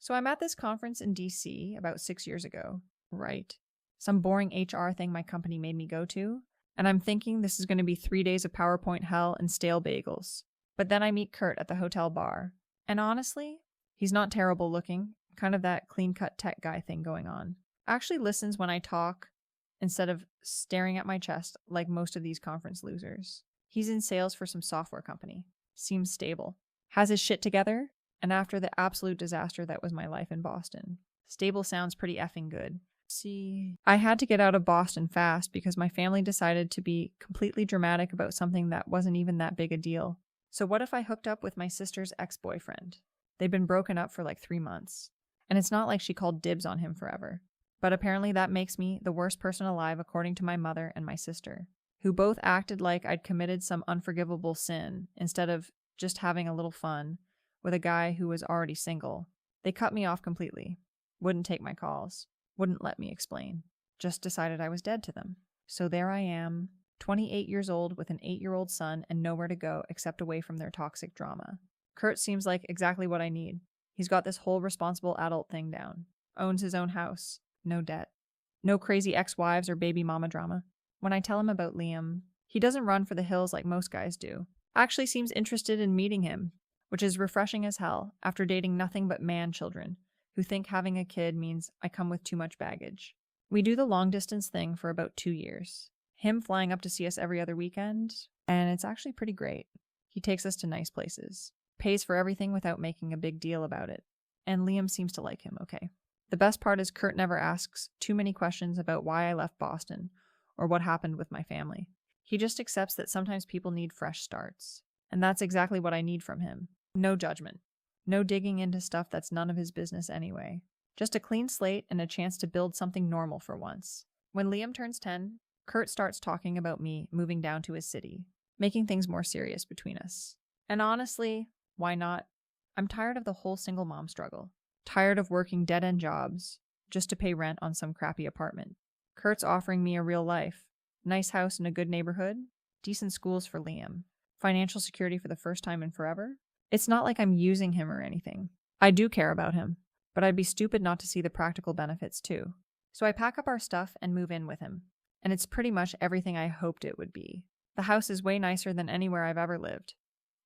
So I'm at this conference in DC about 6 years ago. Right. Some boring HR thing my company made me go to. And I'm thinking this is going to be 3 days of PowerPoint hell and stale bagels. But then I meet Kurt at the hotel bar. And honestly, he's not terrible looking. Kind of that clean-cut tech guy thing going on. Actually listens when I talk instead of staring at my chest like most of these conference losers. He's in sales for some software company. Seems stable. Has his shit together. And after the absolute disaster that was my life in Boston. Stable sounds pretty effing good. See, I had to get out of Boston fast because my family decided to be completely dramatic about something that wasn't even that big a deal. So what if I hooked up with my sister's ex-boyfriend? They'd been broken up for like 3 months. And it's not like she called dibs on him forever. But apparently that makes me the worst person alive according to my mother and my sister, who both acted like I'd committed some unforgivable sin instead of just having a little fun with a guy who was already single. They cut me off completely. Wouldn't take my calls. Wouldn't let me explain. Just decided I was dead to them. So there I am, 28 years old with an 8-year-old son and nowhere to go except away from their toxic drama. Kurt seems like exactly what I need. He's got this whole responsible adult thing down. Owns his own house. No debt. No crazy ex-wives or baby mama drama. When I tell him about Liam, he doesn't run for the hills like most guys do. Actually seems interested in meeting him, which is refreshing as hell after dating nothing but man children who think having a kid means I come with too much baggage. We do the long distance thing for about 2 years. Him flying up to see us every other weekend, and it's actually pretty great. He takes us to nice places, pays for everything without making a big deal about it, and Liam seems to like him okay. The best part is Kurt never asks too many questions about why I left Boston or what happened with my family. He just accepts that sometimes people need fresh starts, and that's exactly what I need from him. No judgment. No digging into stuff that's none of his business anyway. Just a clean slate and a chance to build something normal for once. When Liam turns 10, Kurt starts talking about me moving down to his city, making things more serious between us. And honestly, why not? I'm tired of the whole single mom struggle. Tired of working dead-end jobs just to pay rent on some crappy apartment. Kurt's offering me a real life. Nice house in a good neighborhood. Decent schools for Liam. Financial security for the first time in forever. It's not like I'm using him or anything. I do care about him, but I'd be stupid not to see the practical benefits too. So I pack up our stuff and move in with him. And it's pretty much everything I hoped it would be. The house is way nicer than anywhere I've ever lived.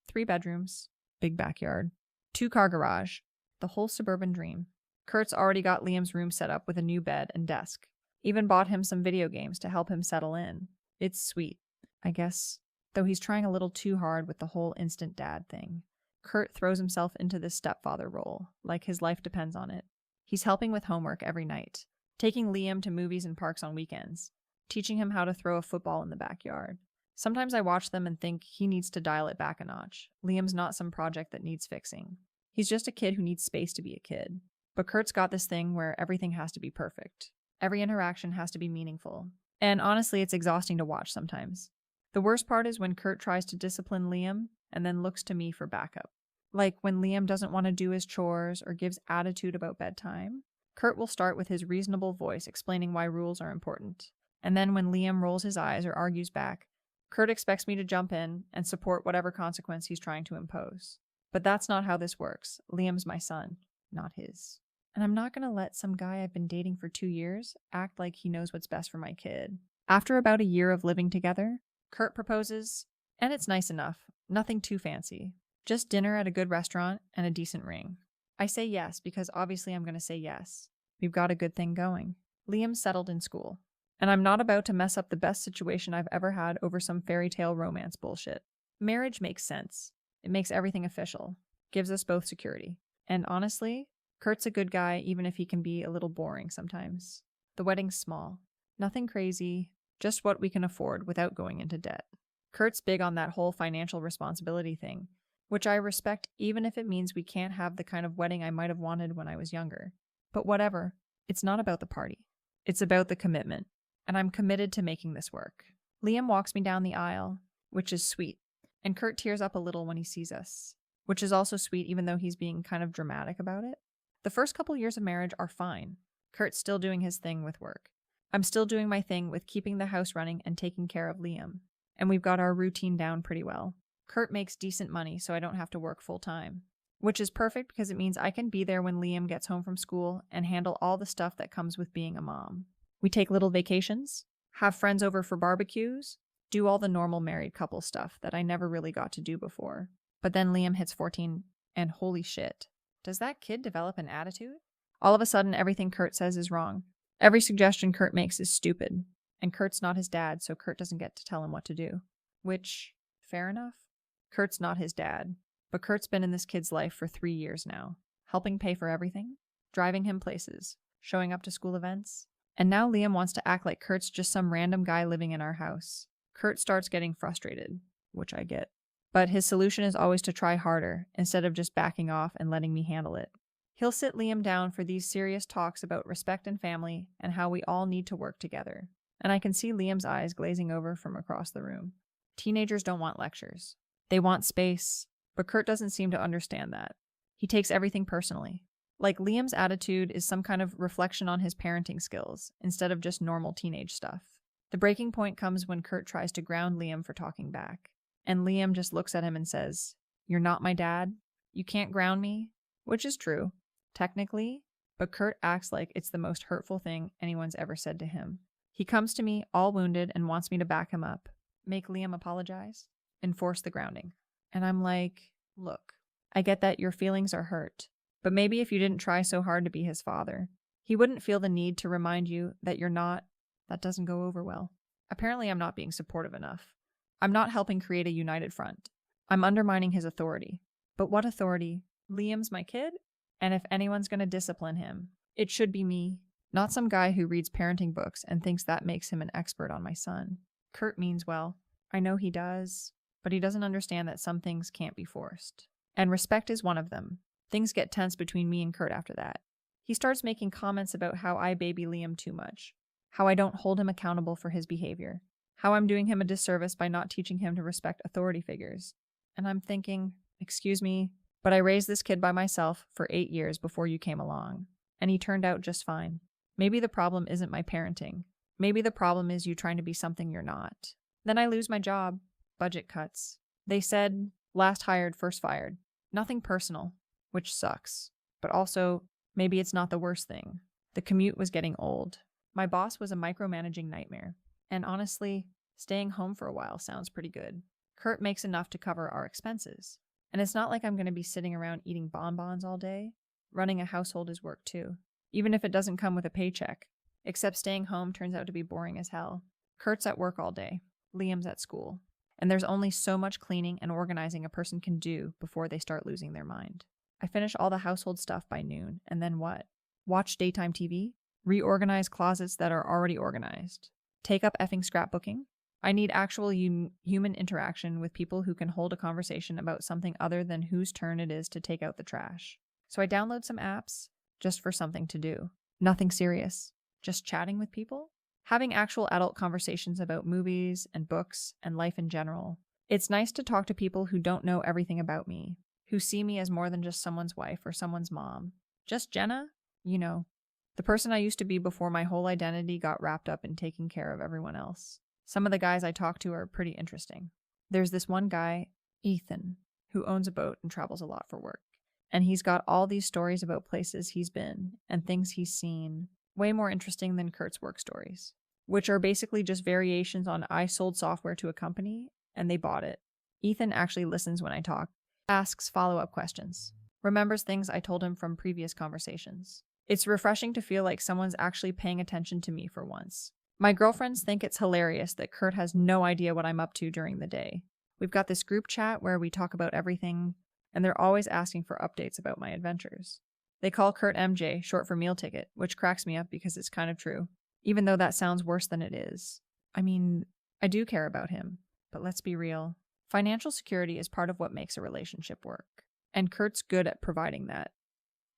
3 bedrooms, big backyard, 2-car garage, the whole suburban dream. Kurt's already got Liam's room set up with a new bed and desk. Even bought him some video games to help him settle in. It's sweet, I guess, though he's trying a little too hard with the whole instant dad thing. Kurt throws himself into this stepfather role, like his life depends on it. He's helping with homework every night, taking Liam to movies and parks on weekends, teaching him how to throw a football in the backyard. Sometimes I watch them and think he needs to dial it back a notch. Liam's not some project that needs fixing. He's just a kid who needs space to be a kid. But Kurt's got this thing where everything has to be perfect. Every interaction has to be meaningful. And honestly, it's exhausting to watch sometimes. The worst part is when Kurt tries to discipline Liam and then looks to me for backup. Like when Liam doesn't want to do his chores or gives attitude about bedtime, Kurt will start with his reasonable voice explaining why rules are important. And then when Liam rolls his eyes or argues back, Kurt expects me to jump in and support whatever consequence he's trying to impose. But that's not how this works. Liam's my son, not his. And I'm not going to let some guy I've been dating for 2 years act like he knows what's best for my kid. After about a year of living together, Kurt proposes, and it's nice enough. Nothing too fancy. Just dinner at a good restaurant and a decent ring. I say yes because obviously I'm going to say yes. We've got a good thing going. Liam's settled in school. And I'm not about to mess up the best situation I've ever had over some fairy tale romance bullshit. Marriage makes sense. It makes everything official. Gives us both security. And honestly, Kurt's a good guy even if he can be a little boring sometimes. The wedding's small. Nothing crazy. Just what we can afford without going into debt. Kurt's big on that whole financial responsibility thing, which I respect even if it means we can't have the kind of wedding I might have wanted when I was younger. But whatever. It's not about the party. It's about the commitment. And I'm committed to making this work. Liam walks me down the aisle, which is sweet. And Kurt tears up a little when he sees us, which is also sweet even though he's being kind of dramatic about it. The first couple years of marriage are fine. Kurt's still doing his thing with work. I'm still doing my thing with keeping the house running and taking care of Liam. And we've got our routine down pretty well. Kurt makes decent money, so I don't have to work full time. which is perfect because it means I can be there when Liam gets home from school and handle all the stuff that comes with being a mom. We take little vacations, have friends over for barbecues, do all the normal married couple stuff that I never really got to do before. But then Liam hits 14, and holy shit, does that kid develop an attitude? All of a sudden, everything Kurt says is wrong. Every suggestion Kurt makes is stupid, and Kurt's not his dad, so Kurt doesn't get to tell him what to do. Which, fair enough. Kurt's not his dad, but Kurt's been in this kid's life for 3 years now, helping pay for everything, driving him places, showing up to school events, and now Liam wants to act like Kurt's just some random guy living in our house. Kurt starts getting frustrated, which I get. But his solution is always to try harder, instead of just backing off and letting me handle it. He'll sit Liam down for these serious talks about respect and family and how we all need to work together. And I can see Liam's eyes glazing over from across the room. Teenagers don't want lectures. They want space, but Kurt doesn't seem to understand that. He takes everything personally. Like Liam's attitude is some kind of reflection on his parenting skills, instead of just normal teenage stuff. The breaking point comes when Kurt tries to ground Liam for talking back. And Liam just looks at him and says, "You're not my dad. You can't ground me," which is true, technically, but Kurt acts like it's the most hurtful thing anyone's ever said to him. He comes to me all wounded and wants me to back him up, make Liam apologize, enforce the grounding. And I'm like, look, I get that your feelings are hurt, but maybe if you didn't try so hard to be his father, he wouldn't feel the need to remind you that you're not. That doesn't go over well. Apparently I'm not being supportive enough. I'm not helping create a united front. I'm undermining his authority. But what authority? Liam's my kid? And if anyone's going to discipline him, it should be me, not some guy who reads parenting books and thinks that makes him an expert on my son. Kurt means well. I know he does, but he doesn't understand that some things can't be forced. And respect is one of them. Things get tense between me and Kurt after that. He starts making comments about how I baby Liam too much, how I don't hold him accountable for his behavior, how I'm doing him a disservice by not teaching him to respect authority figures. And I'm thinking, excuse me, but I raised this kid by myself for 8 years before you came along, and he turned out just fine. Maybe the problem isn't my parenting. Maybe the problem is you trying to be something you're not. Then I lose my job. Budget cuts. They said, last hired, first fired. Nothing personal, which sucks. But also, maybe it's not the worst thing. The commute was getting old. My boss was a micromanaging nightmare. And honestly, staying home for a while sounds pretty good. Kurt makes enough to cover our expenses. And it's not like I'm going to be sitting around eating bonbons all day. Running a household is work too, even if it doesn't come with a paycheck. Except staying home turns out to be boring as hell. Kurt's at work all day. Liam's at school. And there's only so much cleaning and organizing a person can do before they start losing their mind. I finish all the household stuff by noon, and then what? Watch daytime TV? Reorganize closets that are already organized? Take up effing scrapbooking? I need actual human interaction with people who can hold a conversation about something other than whose turn it is to take out the trash. So I download some apps just for something to do. Nothing serious. Just chatting with people? Having actual adult conversations about movies and books and life in general. It's nice to talk to people who don't know everything about me, who see me as more than just someone's wife or someone's mom. Just Jenna? You know, the person I used to be before my whole identity got wrapped up in taking care of everyone else. Some of the guys I talk to are pretty interesting. There's this one guy, Ethan, who owns a boat and travels a lot for work. And he's got all these stories about places he's been and things he's seen, way more interesting than Kurt's work stories, which are basically just variations on I sold software to a company and they bought it. Ethan actually listens when I talk, asks follow-up questions, remembers things I told him from previous conversations. It's refreshing to feel like someone's actually paying attention to me for once. My girlfriends think it's hilarious that Kurt has no idea what I'm up to during the day. We've got this group chat where we talk about everything, and they're always asking for updates about my adventures. They call Kurt MJ, short for meal ticket, which cracks me up because it's kind of true, even though that sounds worse than it is. I mean, I do care about him, but let's be real. Financial security is part of what makes a relationship work, and Kurt's good at providing that,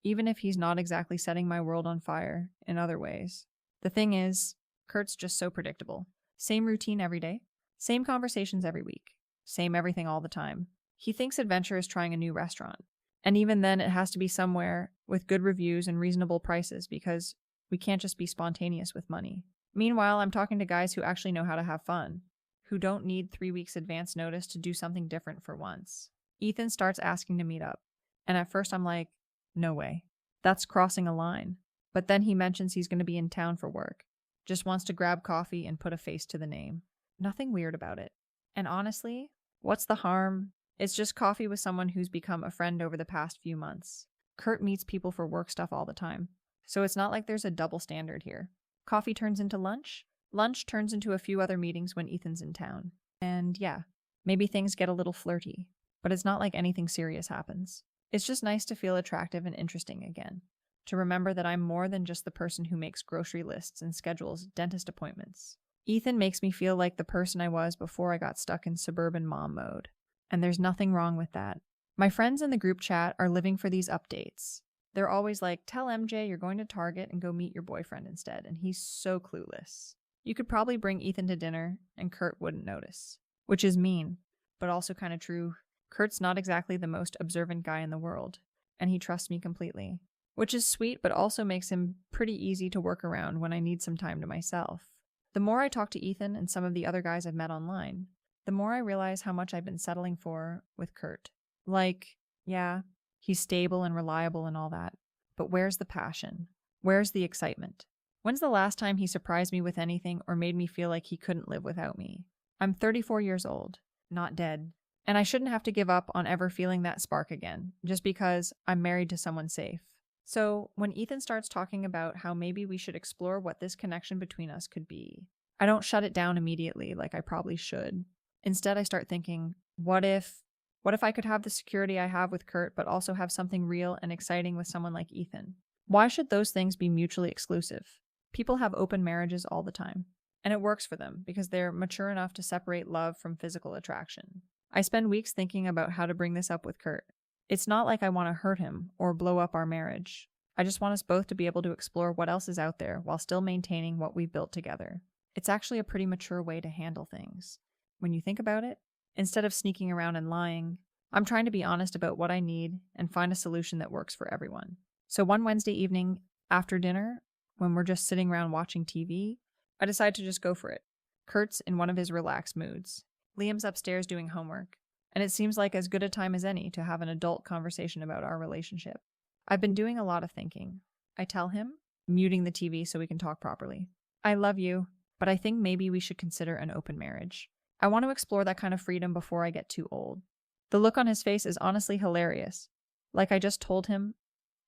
even if he's not exactly setting my world on fire in other ways. The thing is, Kurt's just so predictable. Same routine every day, same conversations every week, same everything all the time. He thinks adventure is trying a new restaurant, and even then it has to be somewhere with good reviews and reasonable prices because we can't just be spontaneous with money. Meanwhile, I'm talking to guys who actually know how to have fun, who don't need 3 weeks advance notice to do something different for once. Ethan starts asking to meet up. And at first I'm like, no way. That's crossing a line. But then he mentions he's going to be in town for work. Just wants to grab coffee and put a face to the name. Nothing weird about it. And honestly, what's the harm? It's just coffee with someone who's become a friend over the past few months. Kurt meets people for work stuff all the time. So it's not like there's a double standard here. Coffee turns into lunch. Lunch turns into a few other meetings when Ethan's in town. And yeah, maybe things get a little flirty. But it's not like anything serious happens. It's just nice to feel attractive and interesting again. To remember that I'm more than just the person who makes grocery lists and schedules dentist appointments. Ethan makes me feel like the person I was before I got stuck in suburban mom mode. And there's nothing wrong with that. My friends in the group chat are living for these updates. They're always like, tell MJ you're going to Target and go meet your boyfriend instead, and he's so clueless. You could probably bring Ethan to dinner, and Kurt wouldn't notice. Which is mean, but also kind of true. Kurt's not exactly the most observant guy in the world, and he trusts me completely. Which is sweet, but also makes him pretty easy to work around when I need some time to myself. The more I talk to Ethan and some of the other guys I've met online, the more I realize how much I've been settling for with Kurt. Like, yeah, he's stable and reliable and all that, but where's the passion? Where's the excitement? When's the last time he surprised me with anything or made me feel like he couldn't live without me? I'm 34 years old, not dead, and I shouldn't have to give up on ever feeling that spark again, just because I'm married to someone safe. So when Ethan starts talking about how maybe we should explore what this connection between us could be, I don't shut it down immediately like I probably should. Instead, I start thinking, what if I could have the security I have with Kurt, but also have something real and exciting with someone like Ethan? Why should those things be mutually exclusive? People have open marriages all the time, and it works for them because they're mature enough to separate love from physical attraction. I spend weeks thinking about how to bring this up with Kurt. It's not like I want to hurt him or blow up our marriage. I just want us both to be able to explore what else is out there while still maintaining what we've built together. It's actually a pretty mature way to handle things. When you think about it, instead of sneaking around and lying, I'm trying to be honest about what I need and find a solution that works for everyone. So one Wednesday evening after dinner, when we're just sitting around watching TV, I decide to just go for it. Kurt's in one of his relaxed moods. Liam's upstairs doing homework, and it seems like as good a time as any to have an adult conversation about our relationship. I've been doing a lot of thinking. I tell him, muting the TV so we can talk properly. I love you, but I think maybe we should consider an open marriage. I want to explore that kind of freedom before I get too old. The look on his face is honestly hilarious. Like I just told him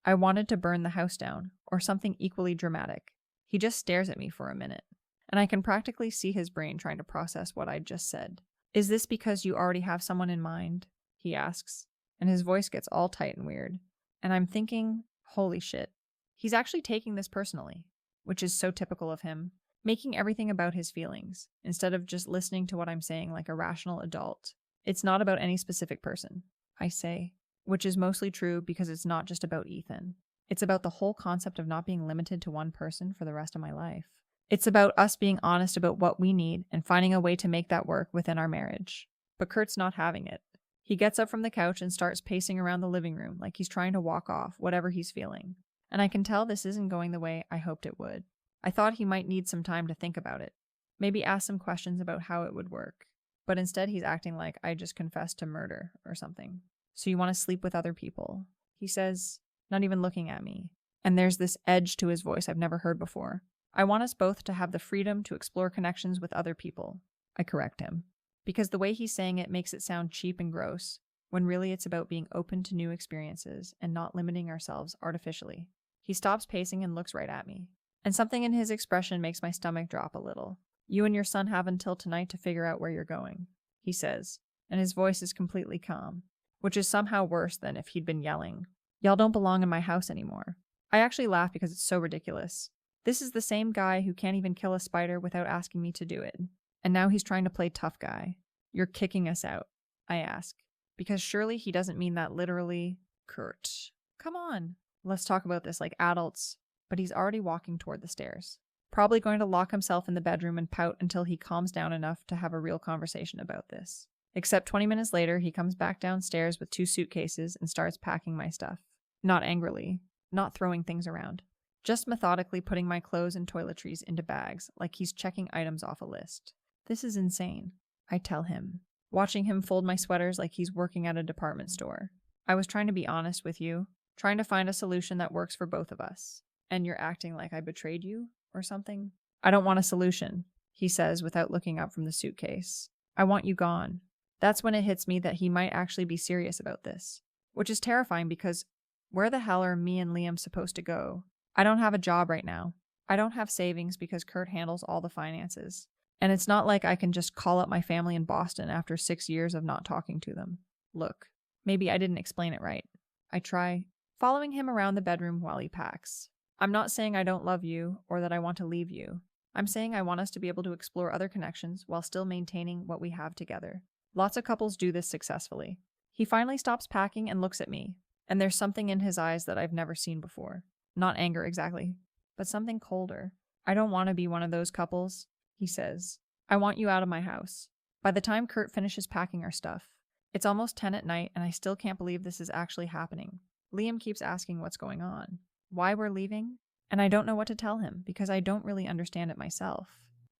I wanted to burn the house down, or something equally dramatic. He just stares at me for a minute, and I can practically see his brain trying to process what I just said. Is this because you already have someone in mind? He asks, and his voice gets all tight and weird. And I'm thinking, holy shit, he's actually taking this personally, which is so typical of him, making everything about his feelings, instead of just listening to what I'm saying like a rational adult. It's not about any specific person, I say, which is mostly true because it's not just about Ethan. It's about the whole concept of not being limited to one person for the rest of my life. It's about us being honest about what we need and finding a way to make that work within our marriage. But Kurt's not having it. He gets up from the couch and starts pacing around the living room like he's trying to walk off whatever he's feeling. And I can tell this isn't going the way I hoped it would. I thought he might need some time to think about it. Maybe ask some questions about how it would work. But instead he's acting like I just confessed to murder or something. So you want to sleep with other people? He says, not even looking at me. And there's this edge to his voice I've never heard before. I want us both to have the freedom to explore connections with other people. I correct him. Because the way he's saying it makes it sound cheap and gross, when really it's about being open to new experiences and not limiting ourselves artificially. He stops pacing and looks right at me. And something in his expression makes my stomach drop a little. You and your son have until tonight to figure out where you're going, he says, and his voice is completely calm, which is somehow worse than if he'd been yelling, "Y'all don't belong in my house anymore." I actually laugh because it's so ridiculous. This is the same guy who can't even kill a spider without asking me to do it. And now he's trying to play tough guy. You're kicking us out, I ask. Because surely he doesn't mean that literally. Kurt, come on. Let's talk about this like adults. But he's already walking toward the stairs. Probably going to lock himself in the bedroom and pout until he calms down enough to have a real conversation about this. Except 20 minutes later, he comes back downstairs with 2 suitcases and starts packing my stuff. Not angrily. Not throwing things around. Just methodically putting my clothes and toiletries into bags, like he's checking items off a list. This is insane, I tell him, watching him fold my sweaters like he's working at a department store. I was trying to be honest with you, trying to find a solution that works for both of us. And you're acting like I betrayed you or something? I don't want a solution, he says without looking up from the suitcase. I want you gone. That's when it hits me that he might actually be serious about this, which is terrifying because where the hell are me and Liam supposed to go? I don't have a job right now. I don't have savings because Kurt handles all the finances. And it's not like I can just call up my family in Boston after 6 years of not talking to them. Look, maybe I didn't explain it right. I try, following him around the bedroom while he packs. I'm not saying I don't love you or that I want to leave you. I'm saying I want us to be able to explore other connections while still maintaining what we have together. Lots of couples do this successfully. He finally stops packing and looks at me, and there's something in his eyes that I've never seen before. Not anger exactly, but something colder. I don't want to be one of those couples, he says. I want you out of my house. By the time Kurt finishes packing our stuff, it's almost 10 at night and I still can't believe this is actually happening. Liam keeps asking what's going on, why we're leaving, and I don't know what to tell him because I don't really understand it myself.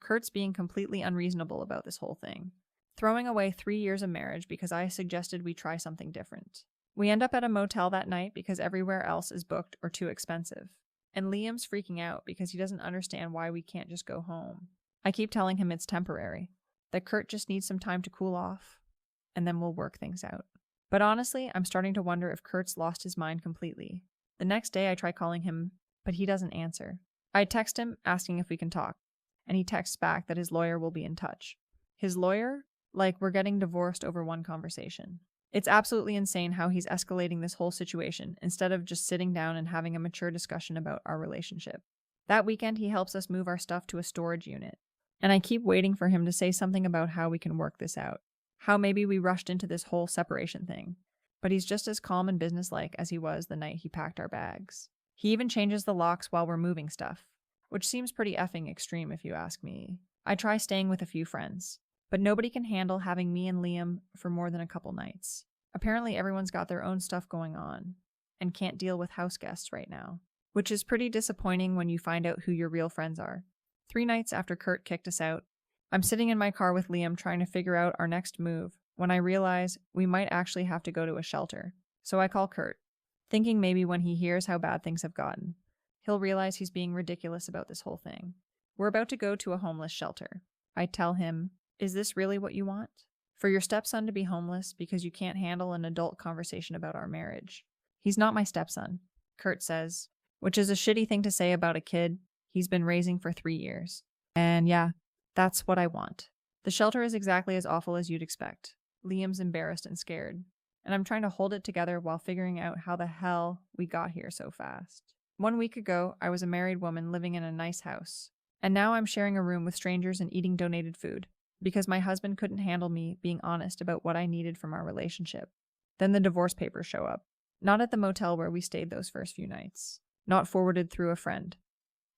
Kurt's being completely unreasonable about this whole thing, throwing away 3 years of marriage because I suggested we try something different. We end up at a motel that night because everywhere else is booked or too expensive. And Liam's freaking out because he doesn't understand why we can't just go home. I keep telling him it's temporary, that Kurt just needs some time to cool off, and then we'll work things out. But honestly, I'm starting to wonder if Kurt's lost his mind completely. The next day I try calling him, but he doesn't answer. I text him asking if we can talk, and he texts back that his lawyer will be in touch. His lawyer? Like we're getting divorced over one conversation. It's absolutely insane how he's escalating this whole situation instead of just sitting down and having a mature discussion about our relationship. That weekend, he helps us move our stuff to a storage unit, and I keep waiting for him to say something about how we can work this out, how maybe we rushed into this whole separation thing. But he's just as calm and businesslike as he was the night he packed our bags. He even changes the locks while we're moving stuff, which seems pretty effing extreme if you ask me. I try staying with a few friends, but nobody can handle having me and Liam for more than a couple nights. Apparently everyone's got their own stuff going on and can't deal with house guests right now, which is pretty disappointing when you find out who your real friends are. 3 nights after Kurt kicked us out, I'm sitting in my car with Liam trying to figure out our next move when I realize we might actually have to go to a shelter. So I call Kurt, thinking maybe when he hears how bad things have gotten, he'll realize he's being ridiculous about this whole thing. We're about to go to a homeless shelter. I tell him, is this really what you want? For your stepson to be homeless because you can't handle an adult conversation about our marriage. He's not my stepson, Kurt says, which is a shitty thing to say about a kid he's been raising for 3 years. And yeah, that's what I want. The shelter is exactly as awful as you'd expect. Liam's embarrassed and scared, and I'm trying to hold it together while figuring out how the hell we got here so fast. 1 week ago, I was a married woman living in a nice house, and now I'm sharing a room with strangers and eating donated food, because my husband couldn't handle me being honest about what I needed from our relationship. Then the divorce papers show up. Not at the motel where we stayed those first few nights. Not forwarded through a friend.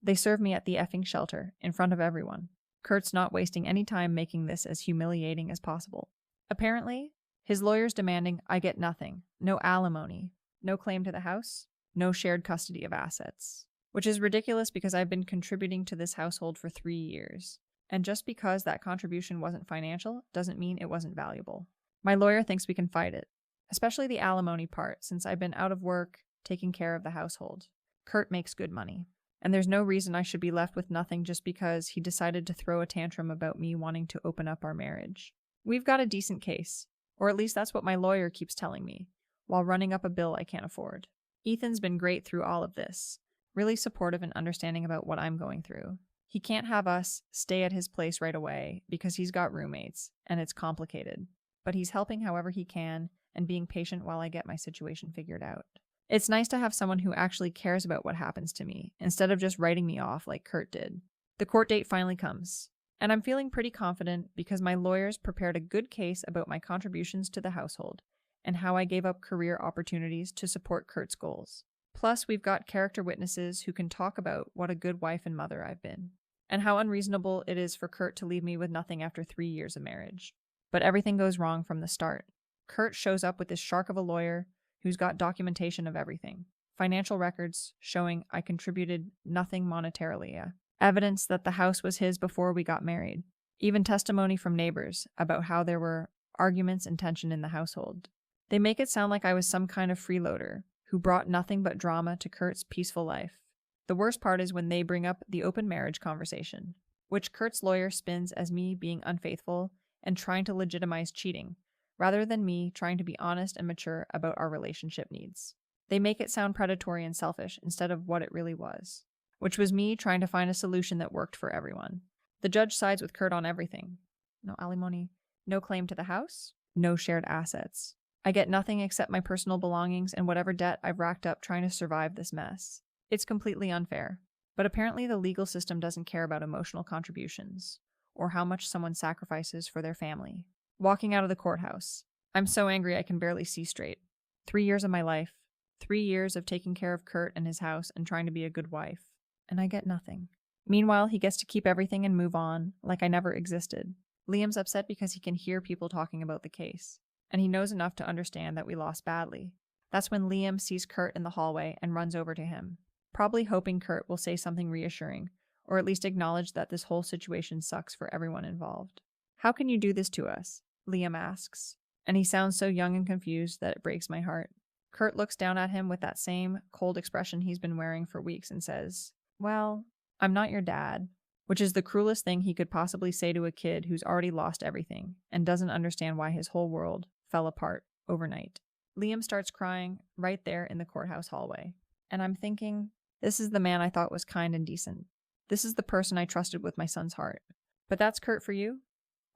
They serve me at the effing shelter, in front of everyone. Kurt's not wasting any time making this as humiliating as possible. Apparently, his lawyer's demanding I get nothing. No alimony. No claim to the house. No shared custody of assets. Which is ridiculous because I've been contributing to this household for 3 years. And just because that contribution wasn't financial doesn't mean it wasn't valuable. My lawyer thinks we can fight it, especially the alimony part since I've been out of work taking care of the household. Kurt makes good money, and there's no reason I should be left with nothing just because he decided to throw a tantrum about me wanting to open up our marriage. We've got a decent case, or at least that's what my lawyer keeps telling me, while running up a bill I can't afford. Ethan's been great through all of this, really supportive and understanding about what I'm going through. He can't have us stay at his place right away because he's got roommates, and it's complicated. But he's helping however he can and being patient while I get my situation figured out. It's nice to have someone who actually cares about what happens to me, instead of just writing me off like Kurt did. The court date finally comes, and I'm feeling pretty confident because my lawyers prepared a good case about my contributions to the household, and how I gave up career opportunities to support Kurt's goals. Plus, we've got character witnesses who can talk about what a good wife and mother I've been, and how unreasonable it is for Kurt to leave me with nothing after 3 years of marriage. But everything goes wrong from the start. Kurt shows up with this shark of a lawyer who's got documentation of everything. Financial records showing I contributed nothing monetarily. Evidence that the house was his before we got married. Even testimony from neighbors about how there were arguments and tension in the household. They make it sound like I was some kind of freeloader who brought nothing but drama to Kurt's peaceful life. The worst part is when they bring up the open marriage conversation, which Kurt's lawyer spins as me being unfaithful and trying to legitimize cheating, rather than me trying to be honest and mature about our relationship needs. They make it sound predatory and selfish instead of what it really was, which was me trying to find a solution that worked for everyone. The judge sides with Kurt on everything. No alimony, no claim to the house, no shared assets. I get nothing except my personal belongings and whatever debt I've racked up trying to survive this mess. It's completely unfair. But apparently the legal system doesn't care about emotional contributions or how much someone sacrifices for their family. Walking out of the courthouse. I'm so angry I can barely see straight. 3 years of my life. 3 years of taking care of Kurt and his house and trying to be a good wife. And I get nothing. Meanwhile, he gets to keep everything and move on, like I never existed. Liam's upset because he can hear people talking about the case, and he knows enough to understand that we lost badly. That's when Liam sees Kurt in the hallway and runs over to him, probably hoping Kurt will say something reassuring, or at least acknowledge that this whole situation sucks for everyone involved. "How can you do this to us?" Liam asks, and he sounds so young and confused that it breaks my heart. Kurt looks down at him with that same cold expression he's been wearing for weeks and says, "Well, I'm not your dad," which is the cruelest thing he could possibly say to a kid who's already lost everything and doesn't understand why his whole world fell apart overnight. Liam starts crying right there in the courthouse hallway, and I'm thinking, this is the man I thought was kind and decent. This is the person I trusted with my son's heart. But that's Kurt for you?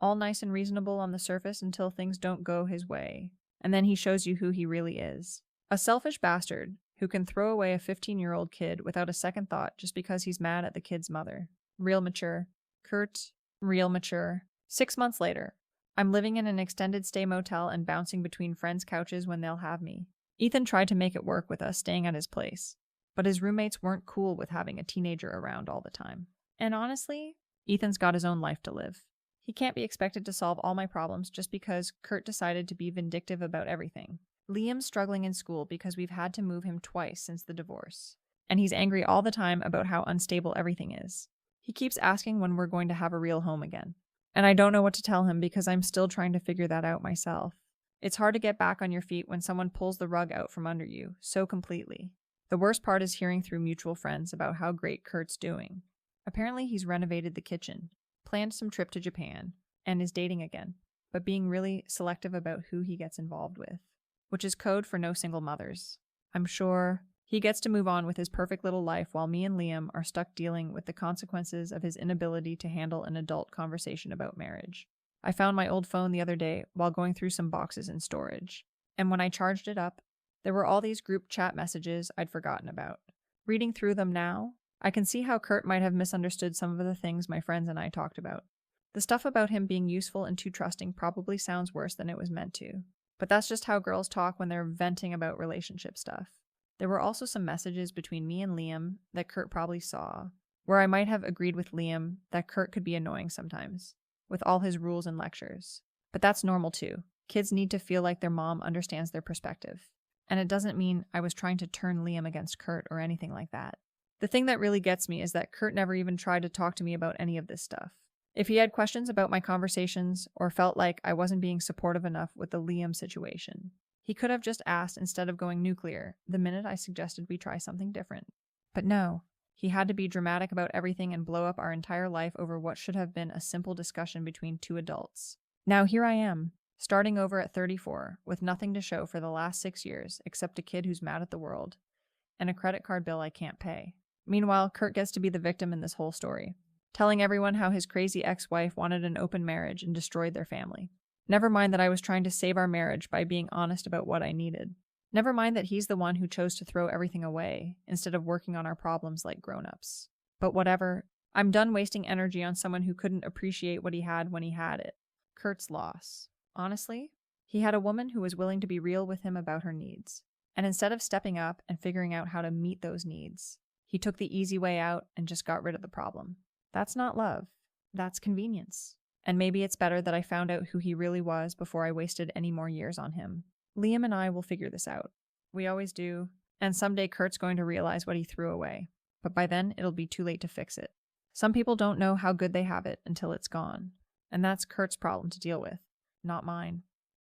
All nice and reasonable on the surface until things don't go his way, and then he shows you who he really is. A selfish bastard who can throw away a 15-year-old kid without a second thought just because he's mad at the kid's mother. Real mature. Kurt, real mature. 6 months later, I'm living in an extended stay motel and bouncing between friends' couches when they'll have me. Ethan tried to make it work with us staying at his place, but his roommates weren't cool with having a teenager around all the time. And honestly, Ethan's got his own life to live. He can't be expected to solve all my problems just because Kurt decided to be vindictive about everything. Liam's struggling in school because we've had to move him twice since the divorce, and he's angry all the time about how unstable everything is. He keeps asking when we're going to have a real home again, and I don't know what to tell him because I'm still trying to figure that out myself. It's hard to get back on your feet when someone pulls the rug out from under you so completely. The worst part is hearing through mutual friends about how great Kurt's doing. Apparently he's renovated the kitchen, planned some trip to Japan, and is dating again, but being really selective about who he gets involved with, which is code for no single mothers. I'm sure he gets to move on with his perfect little life while me and Liam are stuck dealing with the consequences of his inability to handle an adult conversation about marriage. I found my old phone the other day while going through some boxes in storage, and when I charged it up, there were all these group chat messages I'd forgotten about. Reading through them now, I can see how Kurt might have misunderstood some of the things my friends and I talked about. The stuff about him being useful and too trusting probably sounds worse than it was meant to. But that's just how girls talk when they're venting about relationship stuff. There were also some messages between me and Liam that Kurt probably saw, where I might have agreed with Liam that Kurt could be annoying sometimes, with all his rules and lectures. But that's normal too. Kids need to feel like their mom understands their perspective. And it doesn't mean I was trying to turn Liam against Kurt or anything like that. The thing that really gets me is that Kurt never even tried to talk to me about any of this stuff. If he had questions about my conversations or felt like I wasn't being supportive enough with the Liam situation, he could have just asked instead of going nuclear the minute I suggested we try something different. But no, he had to be dramatic about everything and blow up our entire life over what should have been a simple discussion between two adults. Now here I am, starting over at 34, with nothing to show for the last 6 years except a kid who's mad at the world, and a credit card bill I can't pay. Meanwhile, Kurt gets to be the victim in this whole story, telling everyone how his crazy ex-wife wanted an open marriage and destroyed their family. Never mind that I was trying to save our marriage by being honest about what I needed. Never mind that he's the one who chose to throw everything away instead of working on our problems like grown-ups. But whatever, I'm done wasting energy on someone who couldn't appreciate what he had when he had it. Kurt's loss. Honestly, he had a woman who was willing to be real with him about her needs. And instead of stepping up and figuring out how to meet those needs, he took the easy way out and just got rid of the problem. That's not love. That's convenience. And maybe it's better that I found out who he really was before I wasted any more years on him. Liam and I will figure this out. We always do. And someday Kurt's going to realize what he threw away. But by then, it'll be too late to fix it. Some people don't know how good they have it until it's gone. And that's Kurt's problem to deal with, not mine.